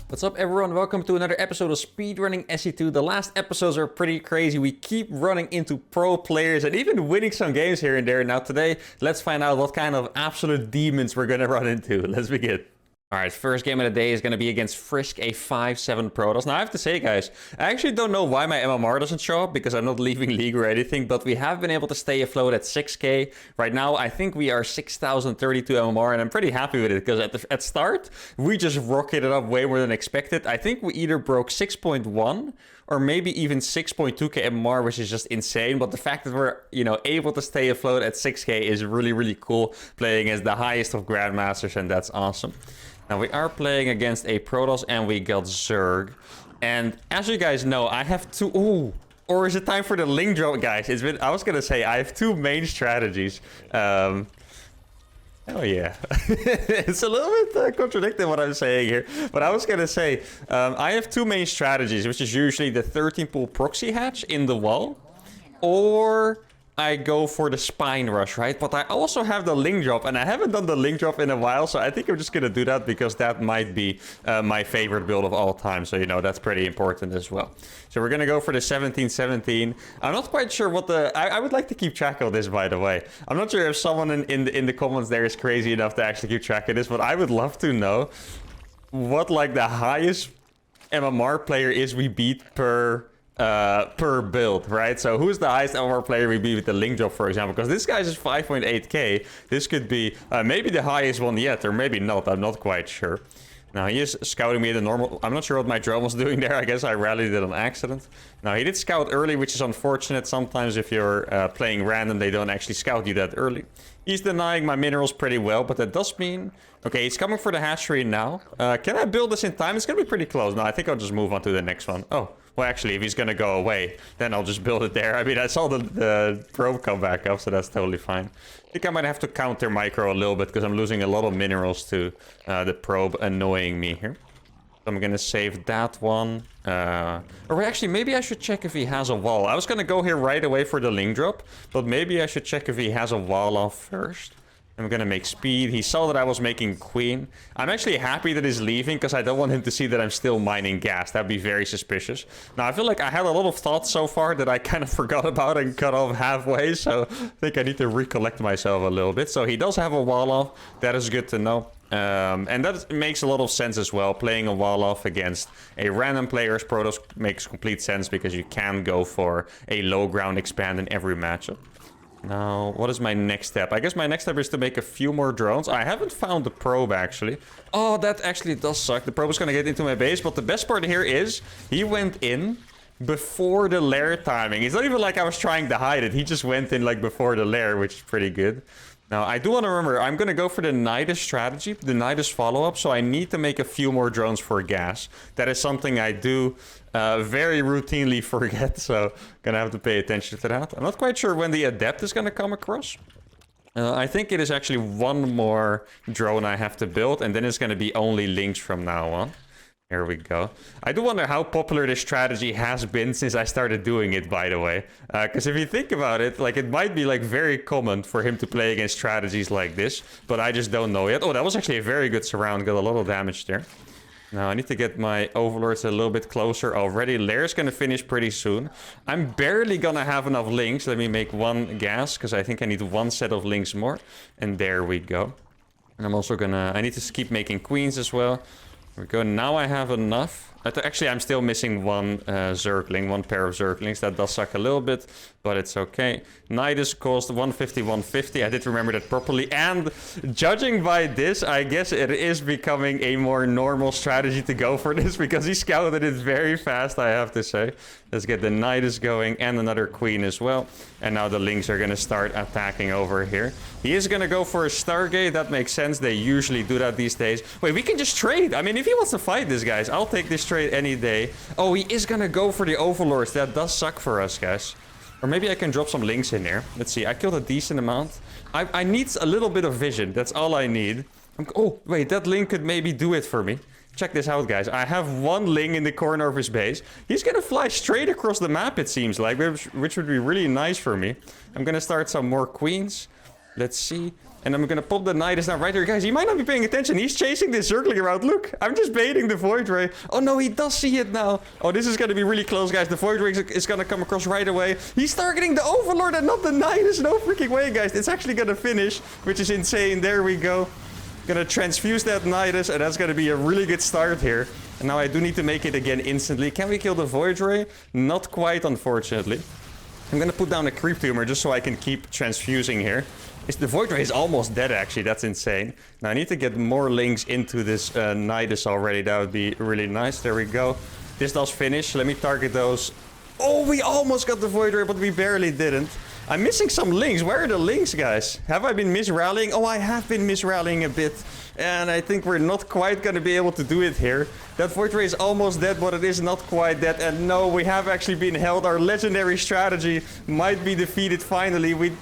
What's up everyone, welcome to another episode of Speedrunning SC2. The last episodes are pretty crazy. We keep running into pro players and even winning some games here and there. Now today, let's find out what kind of absolute demons we're gonna run into. Let's begin. Alright, first game of the day is going to be against Frisk, a 5-7 Protoss. Now I have to say guys, I actually don't know why my MMR doesn't show up because I'm not leaving League or anything, but we have been able to stay afloat at 6k. Right now I think we are 6,032 MMR and I'm pretty happy with it because at start we just rocketed up way more than expected. I think we either broke 6.1 or maybe even 6.2k MMR, which is just insane. But the fact that we're, able to stay afloat at 6k is really, really cool, playing as the highest of Grandmasters, and that's awesome. Now we are playing against a Protoss and we got Zerg. And as you guys know, I have two... Ooh, or is it time for the link drop, guys? I was gonna say, I have two main strategies. Oh yeah. It's a little bit contradicting what I'm saying here. But I was gonna say, I have two main strategies, which is usually the 13 pool proxy hatch in the wall. Or I go for the spine rush, right? But I also have the link drop, and I haven't done the link drop in a while, so I think I'm just gonna do that because that might be my favorite build of all time. So, that's pretty important as well. So we're gonna go for the 17-17. I'm not quite sure what the... I would like to keep track of this, by the way. I'm not sure if someone in the comments there is crazy enough to actually keep track of this, but I would love to know what, like, the highest MMR player is we beat per build, right? So who's the highest MMR player we beat with the link drop, for example? Because this guy's is 5.8k. This could be maybe the highest one yet, or maybe not. I'm not quite sure. Now he is scouting me the normal... I'm not sure what my drone was doing there. I guess I rallied it on accident. Now he did scout early, which is unfortunate. Sometimes if you're playing random, they don't actually scout you that early. He's denying my minerals pretty well, but that does mean... Okay, he's coming for the hatchery now. Can I build this in time? It's gonna be pretty close. No, I think I'll just move on to the next one. Oh, well actually, if he's gonna go away, then I'll just build it there. I mean, I saw the probe come back up, so that's totally fine. I think I might have to counter micro a little bit because I'm losing a lot of minerals to the probe annoying me here. So I'm gonna save that one. Or actually, maybe I should check if he has a wall. I was gonna go here right away for the link drop, but maybe I should check if he has a wall off first. I'm gonna make speed. He saw that I was making queen. I'm actually happy that he's leaving because I don't want him to see that I'm still mining gas. That'd be very suspicious. Now, I feel like I had a lot of thoughts so far that I kind of forgot about and cut off halfway. So I think I need to recollect myself a little bit. So he does have a wall off. That is good to know. And that makes a lot of sense as well. Playing a wall off against a random player's Protoss makes complete sense because you can go for a low ground expand in every matchup. Now, what is my next step? I guess my next step is to make a few more drones. I haven't found the probe, actually. Oh, that actually does suck. The probe is going to get into my base, but the best part here is he went in before the lair timing. It's not even like I was trying to hide it. He just went in, like, before the lair, which is pretty good. Now, I do want to remember, I'm going to go for the Nidus strategy, the Nidus follow-up, so I need to make a few more drones for gas. That is something I do very routinely forget, so going to have to pay attention to that. I'm not quite sure when the Adept is going to come across. I think it is actually one more drone I have to build, and then it's going to be only links from now on. Here we go. I do wonder how popular this strategy has been since I started doing it, by the way. Because if you think about it, like, it might be, like, very common for him to play against strategies like this. But I just don't know yet. Oh, that was actually a very good surround. Got a lot of damage there. Now, I need to get my overlords a little bit closer already. Lair's going to finish pretty soon. I'm barely going to have enough links. Let me make one gas, because I think I need one set of links more. And there we go. And I'm also going to... I need to keep making queens as well. There we go. Now I have enough. Actually, I'm still missing one Zergling, one pair of Zerglings. That does suck a little bit, but it's okay. Nidus cost 150, 150. I did remember that properly. And judging by this, I guess it is becoming a more normal strategy to go for this because he scouted it very fast, I have to say. Let's get the Nidus going and another queen as well. And now the Lynx are going to start attacking over here. He is going to go for a Stargate. That makes sense. They usually do that these days. Wait, we can just trade. I mean, if he wants to fight this, guys, I'll take this trade any day. Oh, he is going to go for the Overlords. That does suck for us, guys. Or maybe I can drop some links in here. Let's see. I killed a decent amount. I need a little bit of vision. That's all I need. Oh, wait. That link could maybe do it for me. Check this out, guys. I have one Ling in the corner of his base. He's gonna fly straight across the map, it seems like, which would be really nice for me. I'm gonna start some more queens. Let's see. And I'm gonna pop the Nidus down right here. Guys, he might not be paying attention. He's chasing this Zergling around. Look, I'm just baiting the Void Ray. Oh no, he does see it now. Oh, this is gonna be really close, guys. The Void Ray is gonna come across right away. He's targeting the Overlord and not the Nidus. No freaking way, guys. It's actually gonna finish, which is insane. There we go. Gonna transfuse that Nidus, and that's gonna be a really good start here. And now I do need to make it again instantly. Can we kill the Void Ray? Not quite, unfortunately. I'm gonna put down a creep tumor just so I can keep transfusing here. The Void Ray is almost dead, actually. That's insane. Now, I need to get more links into this Nidus already. That would be really nice. There we go. This does finish. Let me target those. Oh, we almost got the Void Ray, but we barely didn't. I'm missing some links. Where are the links, guys? Have I been misrallying? Oh, I have been misrallying a bit. And I think we're not quite going to be able to do it here. That Void Ray is almost dead, but it is not quite dead. And no, we have actually been held. Our legendary strategy might be defeated finally.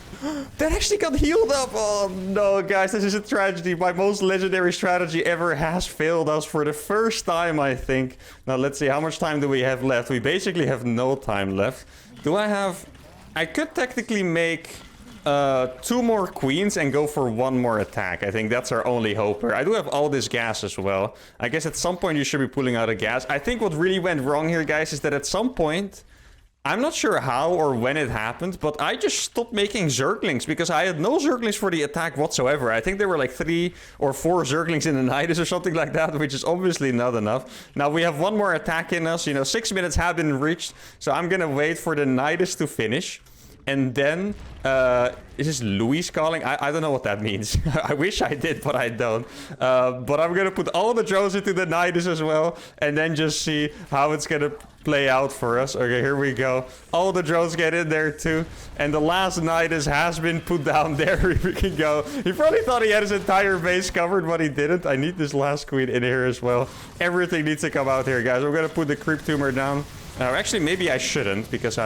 That actually got healed up. Oh no, guys, this is a tragedy. My most legendary strategy ever has failed us for the first time, I think. Now, let's see. How much time do we have left? We basically have no time left. Do I have... I could technically make 2 more queens and go for 1 more attack. I think that's our only hope here. I do have all this gas as well. I guess at some point you should be pulling out a gas. I think what really went wrong here, guys, is that at some point... I'm not sure how or when it happened, but I just stopped making Zerglings because I had no Zerglings for the attack whatsoever. I think there were like 3 or 4 Zerglings in the Nidus or something like that, which is obviously not enough. Now we have 1 more attack in us. You know, 6 minutes have been reached, so I'm gonna wait for the Nidus to finish. And then, is this Louis calling? I don't know what that means. I wish I did, but I don't. But I'm gonna put all the drones into the Nidus as well, and then just see how it's gonna play out for us. Okay, here we go. All the drones get in there too. And the last Nidus has been put down. There we can go. He probably thought he had his entire base covered, but he didn't. I need this last queen in here as well. Everything needs to come out here, guys. We're gonna put the creep tumor down. Actually, maybe I shouldn't, because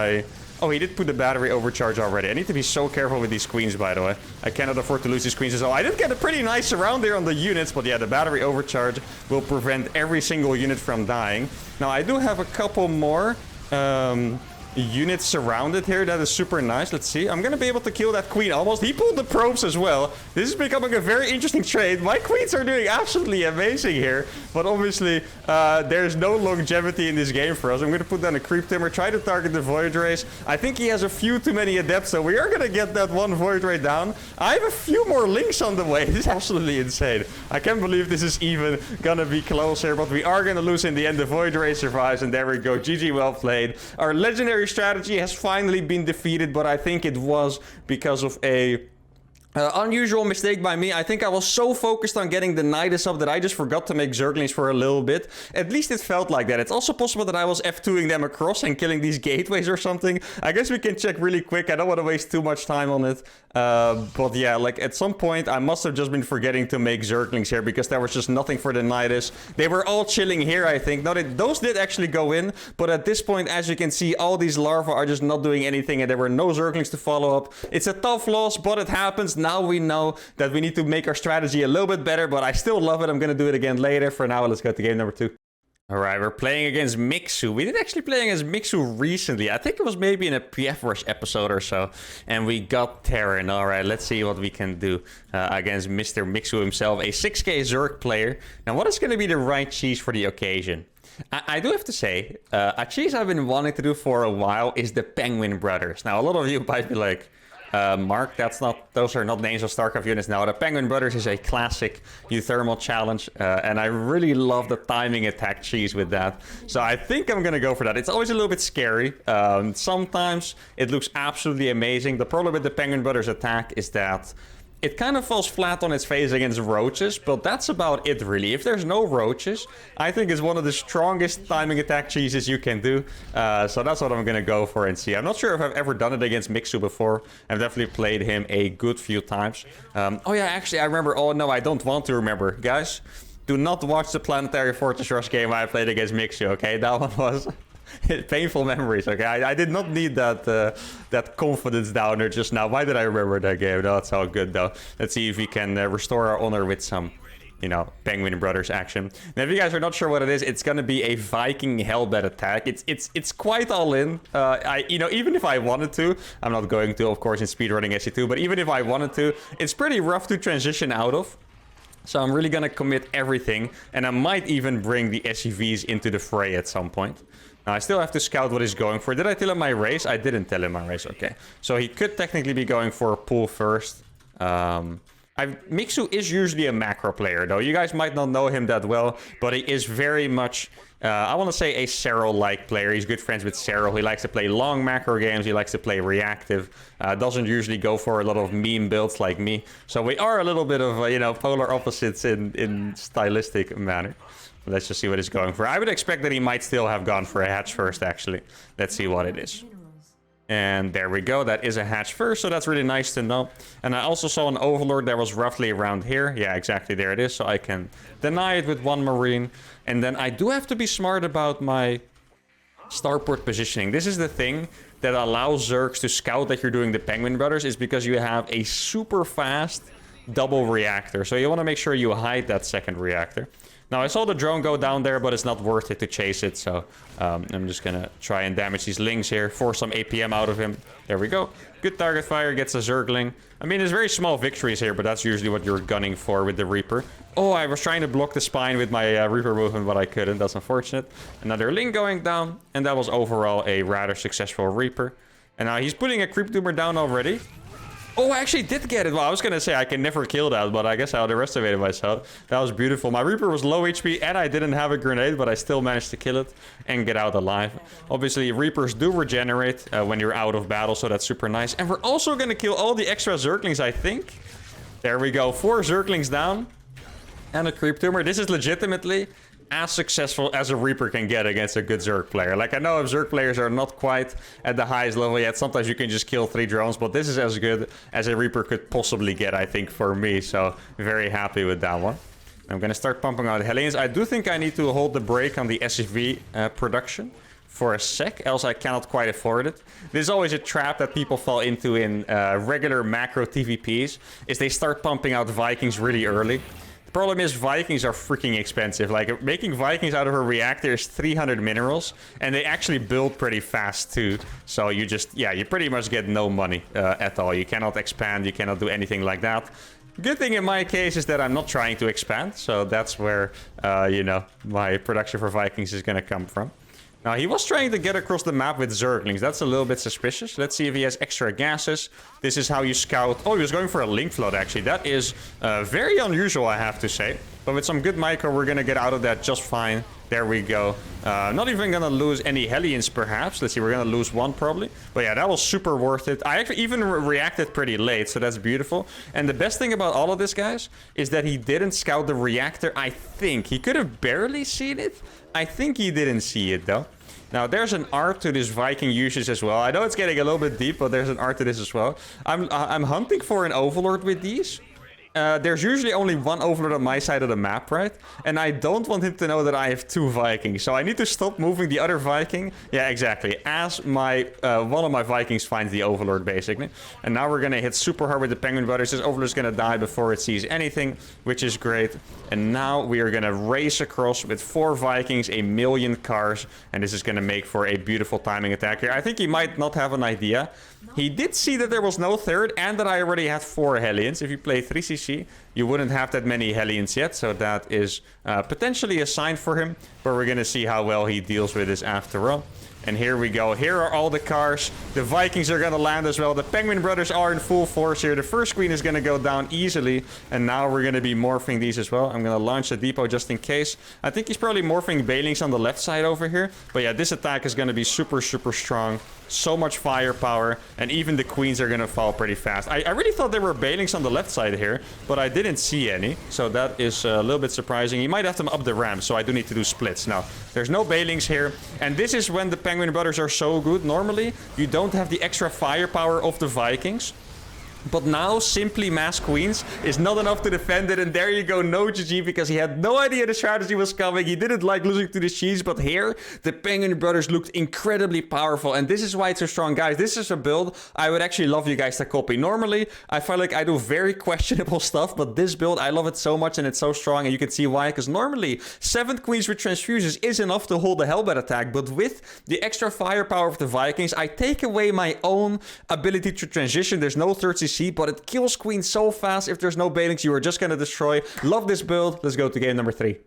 Oh, he did put the battery overcharge already. I need to be so careful with these queens, by the way. I cannot afford to lose these queens as well. I did get a pretty nice surround there on the units, but yeah, the battery overcharge will prevent every single unit from dying. Now, I do have a couple more units surrounded here. That is super nice. Let's see. I'm gonna be able to kill that queen almost. He pulled the probes as well. This is becoming a very interesting trade. My queens are doing absolutely amazing here, but obviously there's no longevity in this game for us. I'm gonna put down a creep timber, try to target the Void Rays. I think he has a few too many adepts, so we are gonna get that 1 Void Ray down. I have a few more links on the way. This is absolutely insane. I can't believe this is even gonna be close here, but we are gonna lose in the end. The Void Ray survives, and there we go. GG, well played. Our legendary strategy has finally been defeated, but I think it was because of a unusual mistake by me. I think I was so focused on getting the Nidus up that I just forgot to make Zerglings for a little bit. At least it felt like that. It's also possible that I was F2ing them across and killing these gateways or something. I guess we can check really quick. I don't want to waste too much time on it. But yeah, like at some point I must have just been forgetting to make Zerglings here because there was just nothing for the Nidus. They were all chilling here, I think. Now, those did actually go in, but at this point, as you can see, all these larvae are just not doing anything and there were no Zerglings to follow up. It's a tough loss, but it happens. Now we know that we need to make our strategy a little bit better, but I still love it. I'm going to do it again later. For now, let's go to game number 2. All right, we're playing against Mixu. We did actually play against Mixu recently. I think it was maybe in a PF Rush episode or so. And we got Terran. All right, let's see what we can do against Mr. Mixu himself, a 6k Zerg player. Now, what is going to be the right cheese for the occasion? I do have to say, a cheese I've been wanting to do for a while is the Penguin Brothers. Now, a lot of you might be like, Mark, those are not names of StarCraft units. Now, the Penguin Brothers is a classic uThermal challenge, and I really love the timing attack cheese with that. So I think I'm gonna go for that. It's always a little bit scary. Sometimes it looks absolutely amazing. The problem with the Penguin Brothers attack is that it kind of falls flat on its face against roaches, but that's about it, really. If there's no roaches, I think it's one of the strongest timing attack cheeses you can do. So that's what I'm going to go for and see. I'm not sure if I've ever done it against Mixu before. I've definitely played him a good few times. Oh yeah, actually, I remember. Oh no, I don't want to remember. Guys, do not watch the Planetary Fortress Rush game I played against Mixu, okay? That one was painful memories, okay? I did not need that confidence downer just now. Why did I remember that game? No, that's all good, though. Let's see if we can restore our honor with some you know, Penguin Brothers action. Now, if you guys are not sure what it is, it's gonna be a Viking hellbed attack. It's quite all in. You know, even if I wanted to, I'm not going to, of course, in Speedrunning SC2, but even if I wanted to, it's pretty rough to transition out of. So I'm really gonna commit everything, and I might even bring the SUVs into the fray at some point. Now, I still have to scout what he's going for. Did I tell him my race? I didn't tell him my race, okay. So he could technically be going for a pull first. Mixu is usually a macro player, though. You guys might not know him that well, but he is very much, I want to say, a Serral-like player. He's good friends with Serral. He likes to play long macro games. He likes to play reactive. Doesn't usually go for a lot of meme builds like me. So we are a little bit of, you know, polar opposites in stylistic manner. Let's just see what he's going for. I would expect that he might still have gone for a hatch first, actually. Let's see what it is. And there we go. That is a hatch first, so that's really nice to know. And I also saw an Overlord that was roughly around here. Yeah, exactly. There it is. So I can deny it with one Marine. And then I do have to be smart about my starport positioning. This is the thing that allows Zergs to scout that you're doing the Penguin Brothers, is because you have a super fast double reactor. So you want to make sure you hide that second reactor. Now, I saw the drone go down there, but it's not worth it to chase it. So I'm just going to try and damage these Lings here, force some APM out of him. There we go. Good target fire, gets a Zergling. I mean, there's very small victories here, but that's usually what you're gunning for with the Reaper. Oh, I was trying to block the spine with my Reaper movement, but I couldn't. That's unfortunate. Another Ling going down, and that was overall a rather successful Reaper. And now he's putting a Creep Doomer down already. Oh, I actually did get it. Well, I was going to say I can never kill that, but I guess I underestimated myself. That was beautiful. My Reaper was low HP, and I didn't have a grenade, but I still managed to kill it and get out alive. Obviously, Reapers do regenerate when you're out of battle, so that's super nice. And we're also going to kill all the extra Zerglings, I think. There we go. 4 Zerglings down. And a Creep Tumor. This is legitimately as successful as a Reaper can get against a good Zerg player. Like, I know if Zerg players are not quite at the highest level yet, sometimes you can just kill 3 drones, but this is as good as a Reaper could possibly get, I think, for me. So, very happy with that one. I'm going to start pumping out Hellions. I do think I need to hold the brake on the SCV production for a sec, else I cannot quite afford it. This is always a trap that people fall into in regular macro TVPs, is they start pumping out Vikings really early. The problem is Vikings are freaking expensive. Like, making Vikings out of a reactor is 300 minerals, and they actually build pretty fast too. So you just, yeah, you pretty much get no money at all. You cannot expand, you cannot do anything like that. Good thing in my case is that I'm not trying to expand, so that's where, you know, my production for Vikings is gonna come from. Now, he was trying to get across the map with Zerglings. That's a little bit suspicious. Let's see if he has extra gases. This is how you scout. Oh, he was going for a Link Float, actually. That is very unusual, I have to say. But with some good micro, we're going to get out of that just fine. There we go. Not even going to lose any Hellions, perhaps. Let's see, we're going to lose 1, probably. But yeah, that was super worth it. I actually even reacted pretty late, so that's beautiful. And the best thing about all of this, guys, is that he didn't scout the reactor, I think. He could have barely seen it. I think he didn't see it, though. Now, there's an art to this Viking usage as well. I know it's getting a little bit deep, but there's an art to this as well. I'm hunting for an Overlord with these. There's usually only 1 Overlord on my side of the map, right? And I don't want him to know that I have 2 Vikings. So I need to stop moving the other Viking. Yeah, exactly. As my one of my Vikings finds the Overlord, basically. And now we're going to hit super hard with the Penguin Brothers. This Overlord's going to die before it sees anything, which is great. And now we are going to race across with 4 Vikings, 1,000,000 cars. And this is going to make for a beautiful timing attack here. I think he might not have an idea. He did see that there was no third and that I already had 4 Hellions. If you play 3cc, you wouldn't have that many Hellions yet. So that is potentially a sign for him. But we're going to see how well he deals with this after all. And here we go. Here are all the cars. The Vikings are going to land as well. The Penguin Brothers are in full force here. The first queen is going to go down easily. And now we're going to be morphing these as well. I'm going to launch the depot just in case. I think he's probably morphing Balings on the left side over here. But yeah, this attack is going to be super, super strong. So much firepower. And even the queens are going to fall pretty fast. I really thought there were Balings on the left side here. But I didn't see any. So that is a little bit surprising. He might have them up the ramp. So I do need to do splits. Now, there's no Balings here. And this is when the Penguin Brothers are so good. Normally, you don't have the extra firepower of the Vikings. But now, simply mass queens is not enough to defend it. And there you go, no GG, because he had no idea the strategy was coming. He didn't like losing to the cheese. But here, the Penguin Brothers looked incredibly powerful. And this is why it's so strong. Guys, this is a build I would actually love you guys to copy. Normally, I feel like I do very questionable stuff. But this build, I love it so much. And it's so strong. And you can see why. Because normally, 7 queens with transfusions is enough to hold the Hellbat attack. But with the extra firepower of the Vikings, I take away my own ability to transition. There's no third CC. But it kills queens so fast. If there's no baitings, you are just gonna destroy. Love this build. Let's go to game number 3.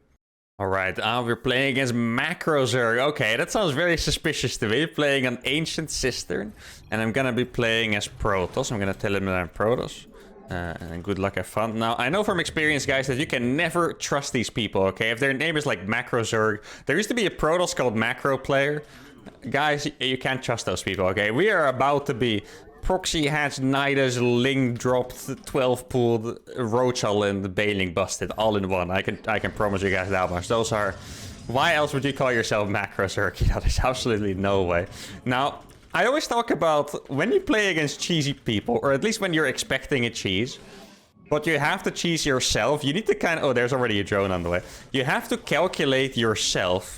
Alright, we're playing against Macro Zerg. Okay, that sounds very suspicious to me. Playing an Ancient Cistern. And I'm gonna be playing as Protoss. I'm gonna tell him that I'm Protoss. And good luck, have fun. Now, I know from experience, guys, that you can never trust these people, okay? If their name is like Macro Zerg. There used to be a Protoss called Macro Player. Guys, you can't trust those people, okay? We are about to be Proxy hatch, Nidus, Ling dropped, 12 pulled, Roachal and Bailing busted all in one. I can promise you guys that much. Those are... Why else would you call yourself Macro Zerg? You know, there's absolutely no way. Now, I always talk about when you play against cheesy people, or at least when you're expecting a cheese, but you have to cheese yourself. You need to kind of... Oh, there's already a drone on the way. You have to calculate yourself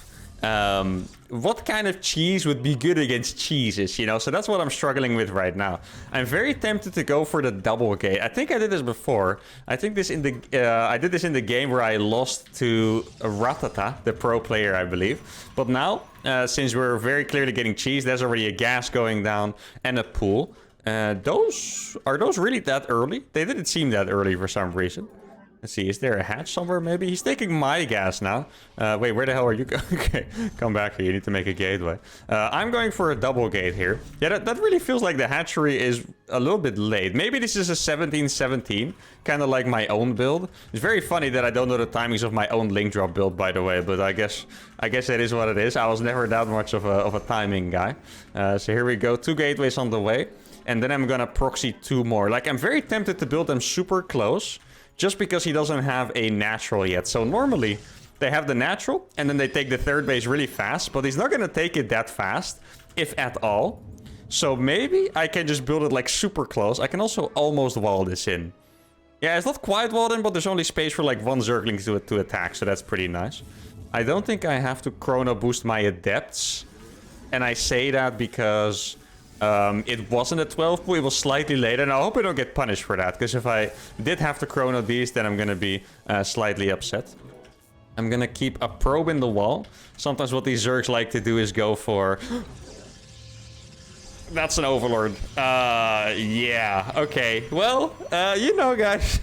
what kind of cheese would be good against cheeses, you know? So that's what I'm struggling with right now. I'm very tempted to go for the double gate. I think I did this before. I think this in the I did this in the game where I lost to Ratata, the pro player, I believe. But now, since we're very clearly getting cheese, there's already a gas going down and a pool. Are those really that early? They didn't seem that early for some reason. Let's see, is there a hatch somewhere maybe? He's taking my gas now. Wait, where the hell are you going? Okay, come back here. You need to make a gateway. I'm going for a double gate here. Yeah, that really feels like the hatchery is a little bit late. Maybe this is a 17-17, kind of like my own build. It's very funny that I don't know the timings of my own link drop build, by the way, but I guess that is what it is. I was never that much of a timing guy. So here we go, 2 gateways on the way. And then I'm gonna proxy 2 more. Like, I'm very tempted to build them super close, just because he doesn't have a natural yet. So normally, they have the natural, and then they take the 3rd base really fast, but he's not gonna take it that fast, if at all. So maybe I can just build it like super close. I can also almost wall this in. Yeah, it's not quite walled in, but there's only space for like 1 Zergling to attack, so that's pretty nice. I don't think I have to chrono boost my adepts. And I say that because... it wasn't a 12 pool, it was slightly later, and I hope I don't get punished for that, because if I did have to chrono these, then I'm gonna be slightly upset. I'm gonna keep a probe in the wall. Sometimes what these Zergs like to do is go for... That's an Overlord. Yeah, okay. Well, you know, guys...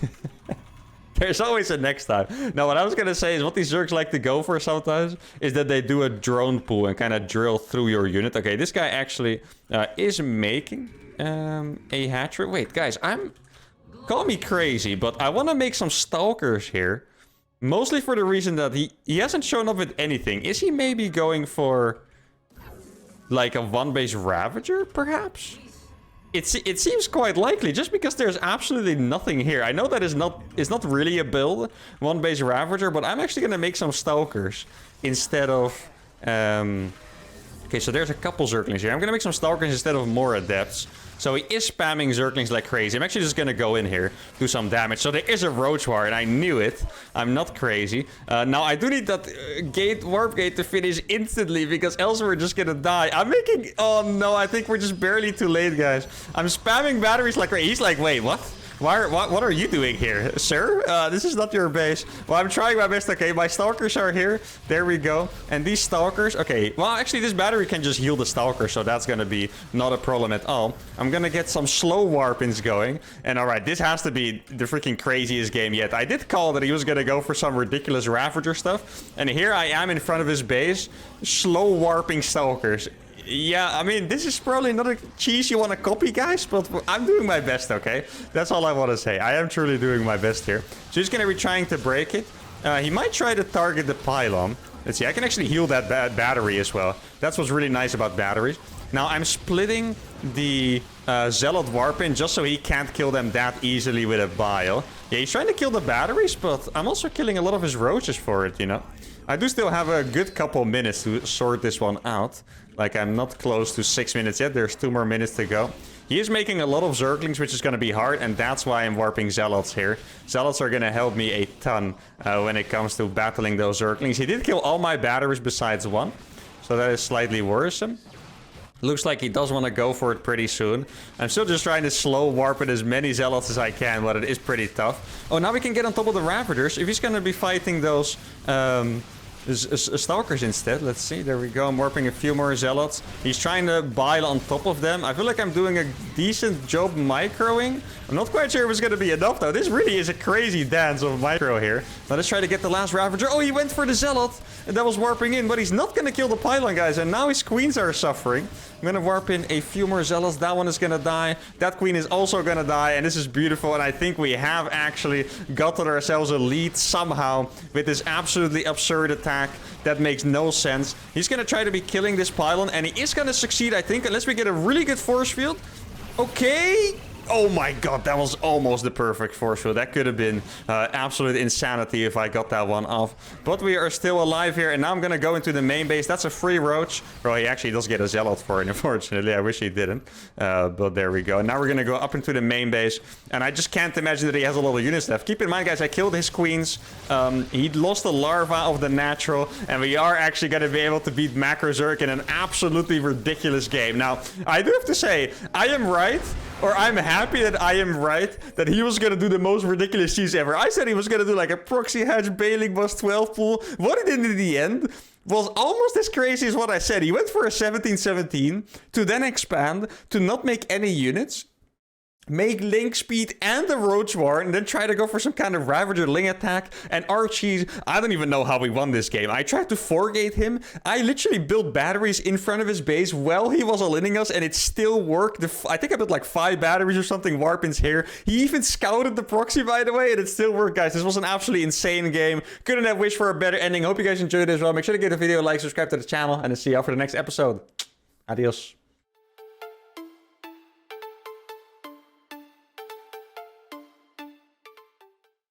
There's always a next time. Now, what I was gonna say is what these Zergs like to go for sometimes is that they do a drone pool and kind of drill through your unit. Okay, this guy actually is making a hatchery. Wait, guys, call me crazy, but I want to make some stalkers here. Mostly for the reason that he hasn't shown up with anything. Is he maybe going for like a 1-base Ravager, perhaps? It seems quite likely, just because there's absolutely nothing here. I know that is not really a build, 1-base Ravager, but I'm actually going to make some Stalkers instead of... Okay, so there's a couple Zerglings here. I'm going to make some Stalkers instead of more Adepts. So he is spamming Zerglings like crazy. I'm actually just going to go in here, do some damage. So there is a Roach War, and I knew it. I'm not crazy. Now, I do need that warp gate to finish instantly, because else we're just going to die. I'm making... Oh, no, I think we're just barely too late, guys. I'm spamming batteries like crazy. He's like, wait, what? What are you doing here, sir? This is not your base. Well, I'm trying my best. Okay, my Stalkers are here. There we go. And these Stalkers... Okay, well, actually, this battery can just heal the Stalker, so that's going to be not a problem at all. I'm going to get some slow warpins going. And all right, this has to be the freaking craziest game yet. I did call that he was going to go for some ridiculous Ravager stuff. And here I am in front of his base, slow warping Stalkers. Yeah, I mean, this is probably not a cheese you want to copy, guys, but I'm doing my best, okay? That's all I want to say. I am truly doing my best here. So he's going to be trying to break it. He might try to target the pylon. Let's see, I can actually heal that battery as well. That's what's really nice about batteries. Now, I'm splitting the Zealot Warpin just so he can't kill them that easily with a bile. Yeah, he's trying to kill the batteries, but I'm also killing a lot of his roaches for it, you know? I do still have a good couple minutes to sort this one out. Like, I'm not close to 6 minutes yet. There's 2 more minutes to go. He is making a lot of Zerglings, which is going to be hard, and that's why I'm warping Zealots here. Zealots are going to help me a ton when it comes to battling those Zerglings. He did kill all my batteries besides one, so that is slightly worrisome. Looks like he does want to go for it pretty soon. I'm still just trying to slow warp it as many Zealots as I can, but it is pretty tough. Oh, now we can get on top of the Ravagers. If he's going to be fighting those Stalkers instead. Let's see. There we go. I'm warping a few more Zealots. He's trying to bile on top of them. I feel like I'm doing a decent job microing. I'm not quite sure if it's going to be enough, though. This really is a crazy dance of micro here. Let us try to get the last Ravager. Oh, he went for the Zealot. And that was warping in, but he's not going to kill the pylon, guys. And now his queens are suffering. I'm going to warp in a few more Zealots. That one is going to die. That queen is also going to die. And this is beautiful. And I think we have actually gotten ourselves a lead somehow with this absolutely absurd attack that makes no sense. He's going to try to be killing this pylon. And he is going to succeed, I think, unless we get a really good force field. Okay. Oh my god, that was almost the perfect force field. That could have been absolute insanity if I got that one off. But we are still alive here, and now I'm going to go into the main base. That's a free roach. Well, he actually does get a Zealot for it, unfortunately. I wish he didn't. But there we go. And now we're going to go up into the main base. And I just can't imagine that he has a lot of units left. Keep in mind, guys, I killed his queens. He lost the larva of the natural. And we are actually going to be able to beat Macro Zerg in an absolutely ridiculous game. Now, I do have to say, I am right. Or I'm happy that I am right, that he was going to do the most ridiculous cheese ever. I said he was going to do like a proxy hatch, Bailing Bus 12 pool. What he did in the end was almost as crazy as what I said. He went for a 17-17 to then expand, to not make any units, make Link Speed and the Roach War, and then try to go for some kind of Ravager Ling attack. And Archie, I don't even know how we won this game. I tried to 4-gate him. I literally built batteries in front of his base while he was aligning us, and it still worked. I think I built like 5 batteries or something, warp-ins here. He even scouted the proxy, by the way, and it still worked, guys. This was an absolutely insane game. Couldn't have wished for a better ending. Hope you guys enjoyed it as well. Make sure to give the video a like, subscribe to the channel, and I'll see you all for the next episode. Adios.